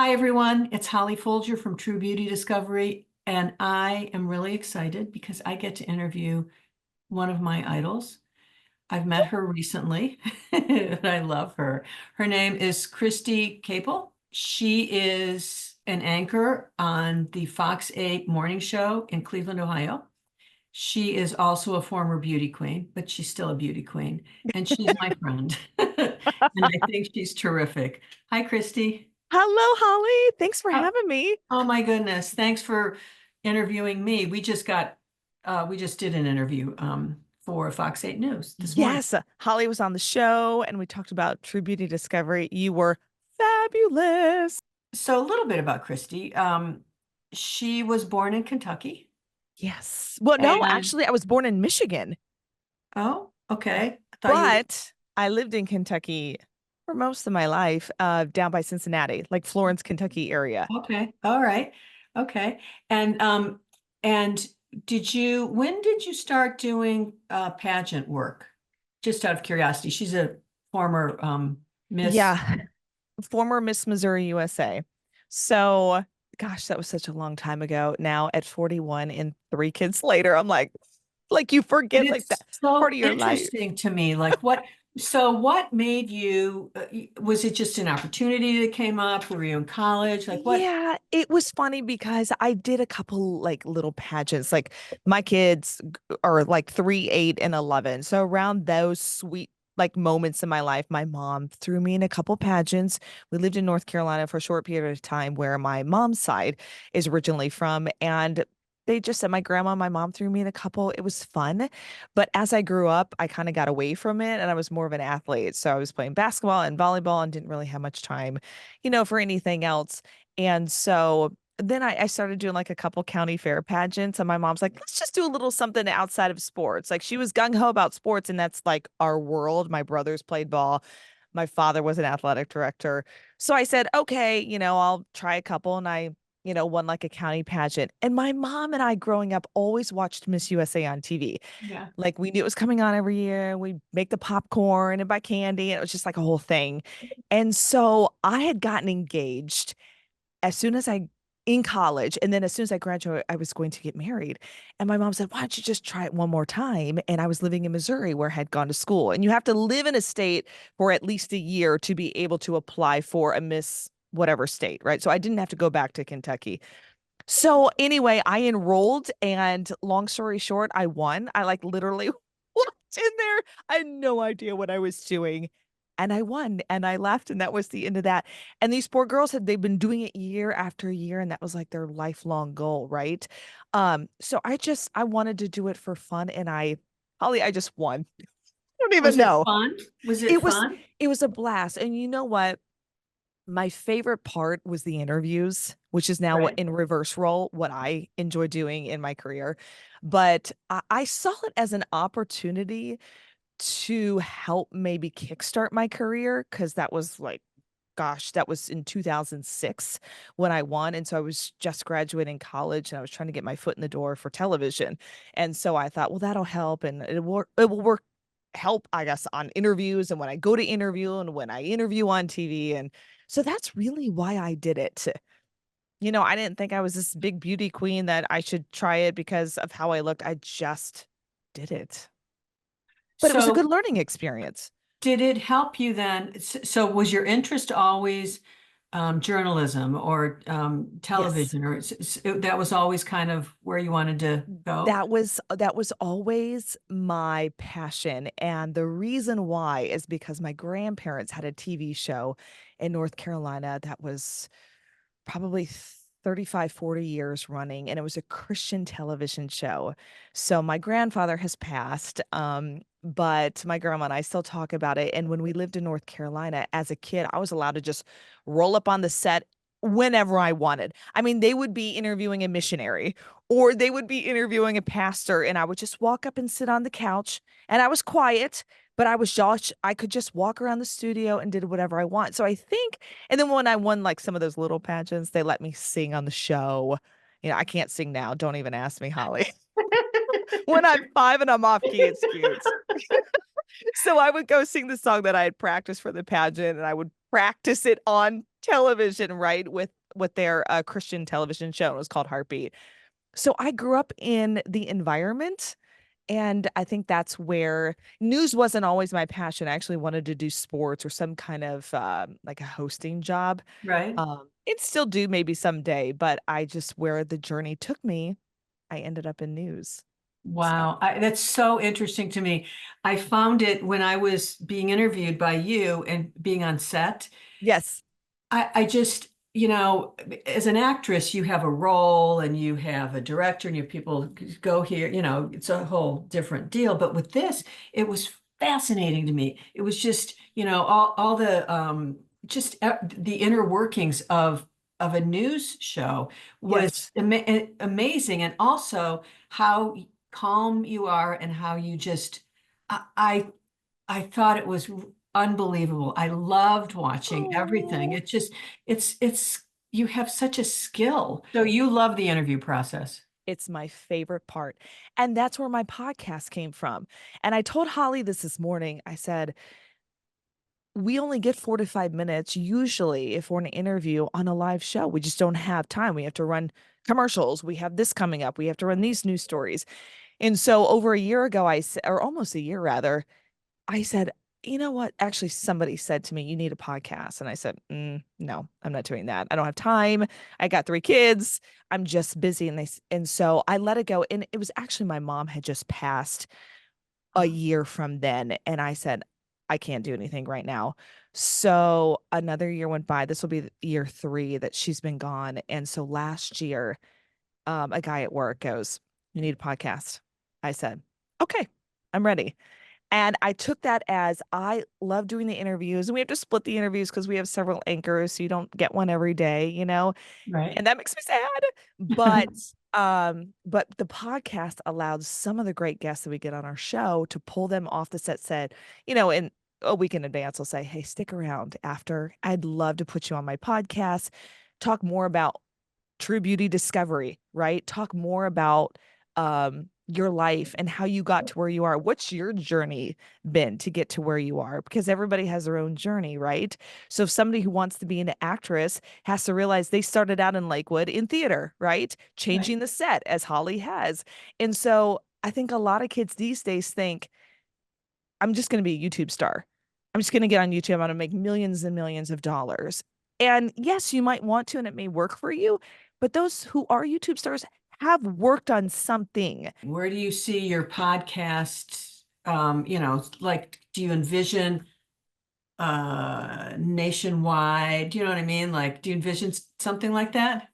Hi, everyone. It's Holly Fulger from True Beauty Discovery, and I am really excited because I get to interview one of my idols. I've met her recently, and I love her. Her name is Kristi Capel. She is an anchor on the Fox 8 morning show in Cleveland, Ohio. She is also a former beauty queen, but she's still a beauty queen, and she's my friend. And I think she's terrific. Hi, Kristi. Hello, Holly. Thanks for Oh, having me. oh my goodness. Thanks for interviewing me. We just did an interview for Fox 8 News this morning. Yes, Holly was on the show and we talked about True Beauty Discovery. You were fabulous. So a little bit about Christy. She was born in Kentucky Yes. Well, no, and actually, I was born in Michigan, oh, okay. I thought you but I lived in Kentucky for most of my life, down by Cincinnati, like Florence, Kentucky area. okay. All right. Okay. And when did you start doing pageant work? Just out of curiosity. She's a former Miss. Yeah, former Miss Missouri USA. So, gosh, that was such a long time ago. Now at 41 and three kids later, I'm like you But forget like that it's so part of your life. interesting to me. What made you, was it just an opportunity that came up? Were you in college? Like what? Yeah, it was funny because I did a couple like little pageants. Like my kids are like 3, 8, and 11. So around those sweet like moments in my life, my mom threw me in a couple pageants. We lived in North Carolina for a short period of time where my mom's side is originally from. And they just said my grandma, my mom threw me in a couple. It was fun. But as I grew up, I kind of got away from it and I was more of an athlete. So I was playing basketball and volleyball and didn't really have much time, for anything else. And so then I started doing like a couple county fair pageants, and my mom's like, let's just do a little something outside of sports. Like she was gung ho about sports, and that's like our world. My brothers played ball. My father was an athletic director. So I said, okay, I'll try a couple. And I, won like a county pageant. And my mom and I growing up always watched Miss USA on TV. Yeah. Like we knew it was coming on every year. We make the popcorn and buy candy, and it was just like a whole thing. And so I had gotten engaged as soon as I in college, and then as soon as I graduated, I was going to get married. And my mom said, why don't you just try it one more time? And I was living in Missouri where I had gone to school. And you have to live in a state for at least a year to be able to apply for a Miss whatever state, right? So I didn't have to go back to Kentucky. So anyway, I enrolled, and long story short, I won. I like literally walked in there. I had no idea what I was doing. And I won and I left, and that was the end of that. And these poor girls they've been doing it year after year, and that was like their lifelong goal, right? So I wanted to do it for fun, and Holly, I just won. I don't even Was it know. fun? Was it It was fun? it was a blast. And you know what? My favorite part was the interviews, which is now what Right. in reverse role, what I enjoy doing in my career. But I saw it as an opportunity to help maybe kickstart my career because that was like, gosh, that was in 2006 when I won. And so I was just graduating college and I was trying to get my foot in the door for television. And so I thought, well, that'll help and it will work help, I guess, on interviews and when I go to interview and when I interview on TV. And so that's really why I did it. I didn't think I was this big beauty queen that I should try it because of how I looked. I just did it. But it was a So good learning experience. did it help you then? So was your interest always journalism or Yes. television, or that was always kind of where you wanted to go? That was always my passion. And the reason why is because my grandparents had a TV show in North Carolina that was probably 35, 40 years running, and it was a Christian television show. So my grandfather has passed, but my grandma and I still talk about it. And when we lived in North Carolina as a kid, I was allowed to just roll up on the set whenever I wanted. I mean, they would be interviewing a missionary or they would be interviewing a pastor, and I would just walk up and sit on the couch, and I was quiet. But I could just walk around the studio and did whatever I want. So I think and then when I won like some of those little pageants, they let me sing on the show. I can't sing now. Don't even ask me, Holly. When I'm 5 and I'm off key, it's cute. So I would go sing the song that I had practiced for the pageant and I would practice it on television, right? With their Christian television show. It was called Heartbeat. So I grew up in the environment. And I think that's where news wasn't always my passion. I actually wanted to do sports or some kind of like a hosting job. Right? It still do maybe someday, but I just where the journey took me, I ended up in news. So Wow, that's so interesting to me. I found it when I was being interviewed by you and being on set. yes, I just, as an actress, you have a role and you have a director and you have people go here, it's a whole different deal. But with this, it was fascinating to me. It was just, all the just the inner workings of a news show was yes. amazing. And also how calm you are and how you just I I thought it was unbelievable. I loved watching everything. Oh, It's you have such a skill. So you love the interview process. it's my favorite part. And that's where my podcast came from. And I told Holly this morning. I said, we only get 4 to 5 minutes usually if we're in an interview on a live show. We just don't have time. We have to run commercials. We have this coming up. We have to run these news stories. And so over a year ago, I said, or almost a year rather, I said, you know what? Actually, somebody said to me, you need a podcast. And I said, no, I'm not doing that. I don't have time. I got 3 kids. I'm just busy. And so I let it go. And it was actually my mom had just passed a year from then. And I said, I can't do anything right now. So another year went by. This will be year 3 that she's been gone. And so last year, a guy at work goes, you need a podcast. I said, okay, I'm ready. And I took that as I love doing the interviews, and we have to split the interviews because we have several anchors, so you don't get one every day, Right. and that makes me sad. But the podcast allowed some of the great guests that we get on our show to pull them off the set, said, in a week in advance, I'll say, hey, stick around after. I'd love to put you on my podcast, talk more about true beauty discovery, right? Talk more about your life and how you got to where you are. What's your journey been to get to where you are? Because everybody has their own journey, right? So if somebody who wants to be an actress has to realize they started out in Lakewood in theater, right? Right. Changing the set as Holly has. And so I think a lot of kids these days think, I'm just going to be a YouTube star. I'm just going to get on YouTube. I'm going to make millions and millions of dollars. And yes, you might want to, and it may work for you, but those who are YouTube stars have worked on something. Where do you see your podcast? Like, do you envision nationwide? Do you know what I mean? Like, do you envision something like that?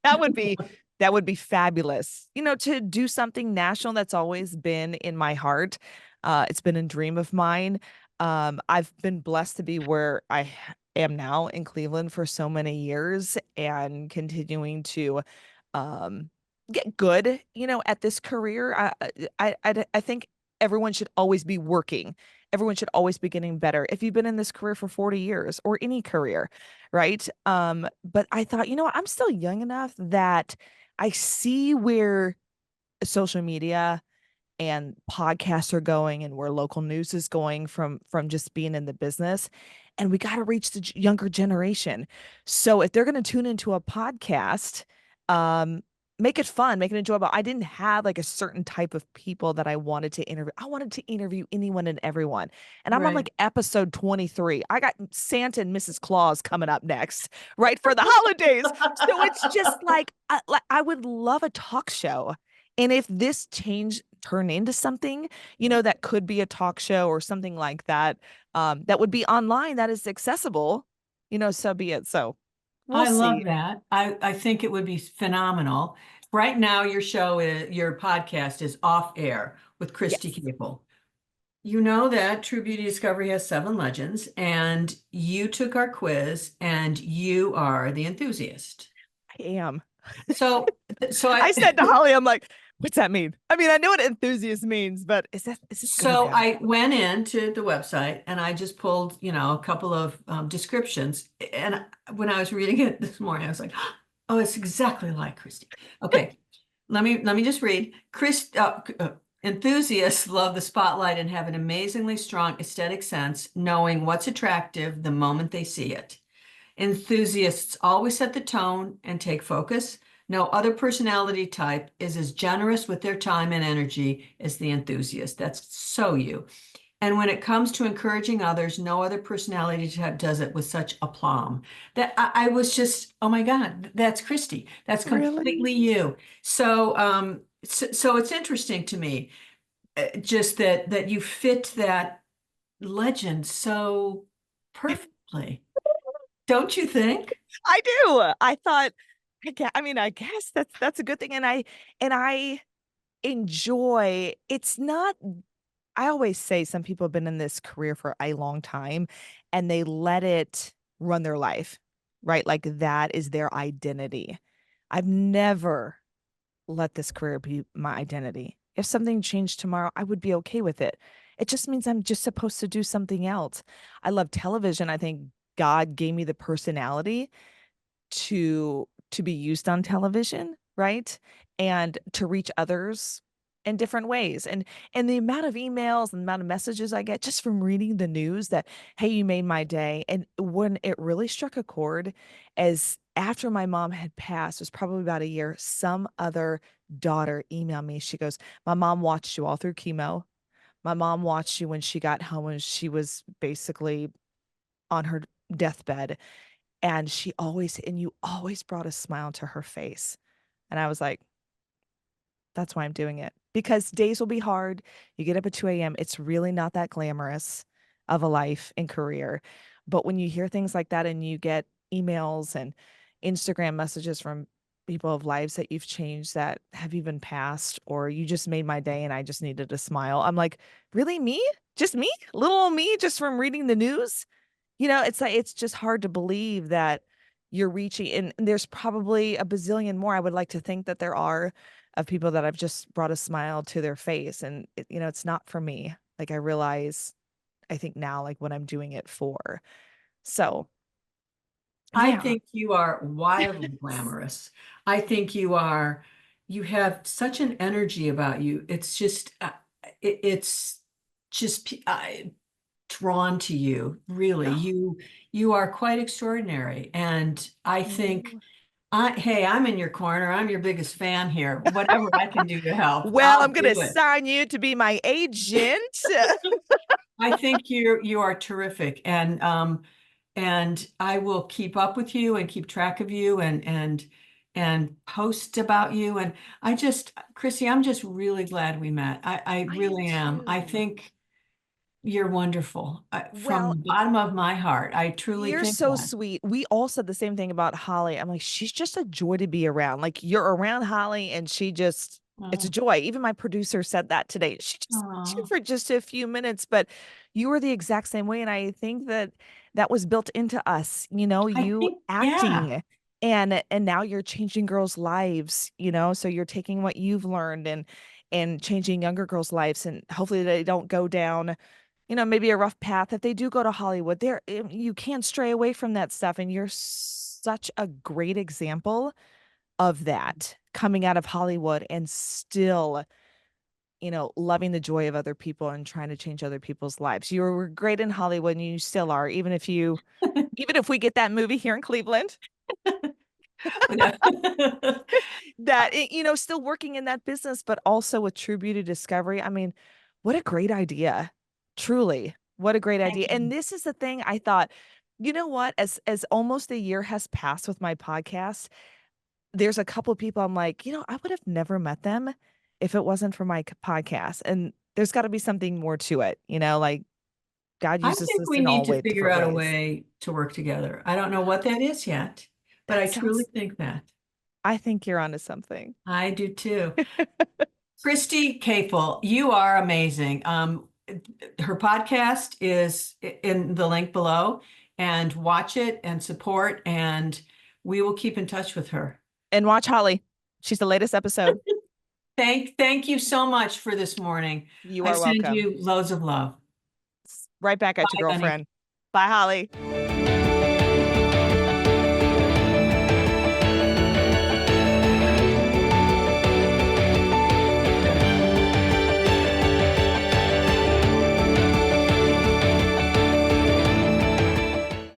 That would be that would be fabulous. To do something national that's always been in my heart. It's been a dream of mine. I've been blessed to be where am now in Cleveland for so many years and continuing to um, get good, at this career. I think everyone should always be working. Everyone should always be getting better. If you've been in this career for 40 years or any career, right? But I thought, what? I'm still young enough that I see where social media and podcasts are going and where local news is going from just being in the business, and we got to reach the younger generation. So if they're going to tune into a podcast, um make it fun, make it enjoyable. I didn't have like a certain type of people that I wanted to interview. I wanted to interview anyone and everyone, and I'm on Right. like episode 23. I got Santa and Mrs. Claus coming up next, right, for the holidays. So it's just like I would love a talk show. And if this change turn into something, that could be a talk show or something like that, that would be online, that is accessible, so be it. So we'll I love see. that. I think it would be phenomenal. Right now, your podcast is off air with Kristi Yes, Capel. You know that True Beauty Discovery has 7 legends, and you took our quiz, and you are the enthusiast. I am. So, so I, I said to Holly, I'm like, what's that mean? I mean, I know what enthusiast means, but is this gonna so go? I went into the website and I just pulled, a couple of descriptions. And when I was reading it this morning, I was like, oh, it's exactly like Kristi. Okay, let me just read. Enthusiasts love the spotlight and have an amazingly strong aesthetic sense, knowing what's attractive the moment they see it. Enthusiasts always set the tone and take focus. No other personality type is as generous with their time and energy as the enthusiast. That's so you. And when it comes to encouraging others, no other personality type does it with such aplomb. That I was just, oh my God, that's Kristi. That's Really? completely you. So it's interesting to me, just that you fit that legend so perfectly, don't you think? I do. I thought, I mean, I guess that's a good thing. And I enjoy, it's not, I always say some people have been in this career for a long time and they let it run their life, right? Like that is their identity. I've never let this career be my identity. If something changed tomorrow, I would be okay with it. It just means I'm just supposed to do something else. I love television. I think God gave me the personality to be used on television, right? And to reach others in different ways. And the amount of emails and the amount of messages I get just from reading the news that, hey, you made my day. And when it really struck a chord, as after my mom had passed, it was probably about a year, some other daughter emailed me. She goes, my mom watched you all through chemo. My mom watched you when she got home and she was basically on her deathbed. And you always brought a smile to her face. And I was like, that's why I'm doing it. Because days will be hard. You get up at 2 a.m. It's really not that glamorous of a life and career. But when you hear things like that and you get emails and Instagram messages from people of lives that you've changed that have even passed, or you just made my day and I just needed a smile. I'm like, really, me? Just me? Little old me just from reading the news? It's like it's just hard to believe that you're reaching, and there's probably a bazillion more. I would like to think that there are, of people that I've just brought a smile to their face. And it's not for me. Like I realize, I think now, like what I'm doing it for. So I yeah. think you are wildly glamorous. I think you have such an energy about you. It's just, it's just drawn to you, really. Oh, You are quite extraordinary. And I think, hey, I'm in your corner. I'm your biggest fan here. Whatever I can do to help, well, I'll I'm gonna do it. sign you to be my agent. I think you are terrific, and I will keep up with you and keep track of you and post about you. And Chrissy, I'm just really glad we met. I I am really am. I too. think you're wonderful. From Well, the bottom of my heart, I truly you're think so that. sweet. We all said the same thing about Holly. I'm like, she's just a joy to be around. Like you're around Holly and it's a Oh, joy. Even my producer said that today. She just talked to you oh, for just a few minutes, but you were the exact same way. And I think that was built into us, I you think, yeah. acting. And now you're changing girls' lives, so you're taking what you've learned and changing younger girls' lives. And hopefully they don't go down maybe a rough path. If they do go to Hollywood, you can't stray away from that stuff. And you're such a great example of that coming out of Hollywood and still, loving the joy of other people and trying to change other people's lives. You were great in Hollywood and you still are, even if we get that movie here in Cleveland, still working in that business, but also with True Beauty Discovery. I mean, what a great idea. Truly, what a great Thank idea. you. And this is the thing I thought, you know what? As almost a year has passed with my podcast, there's a couple of people I'm like, I would have never met them if it wasn't for my podcast. And there's got to be something more to it, like God I uses think this we in need all to way figure different out a ways. way to work together. I don't know what that is yet, but I That truly sounds, think that. I think you're onto something. I do too. Kristi Capel, you are amazing. Her podcast is in the link below, and watch it and support, and we will keep in touch with her. And watch Holly. She's the latest episode. Thank you so much for this morning. You I are send welcome. you loads of love. Right back at you, Bye, honey. girlfriend. Bye, Holly.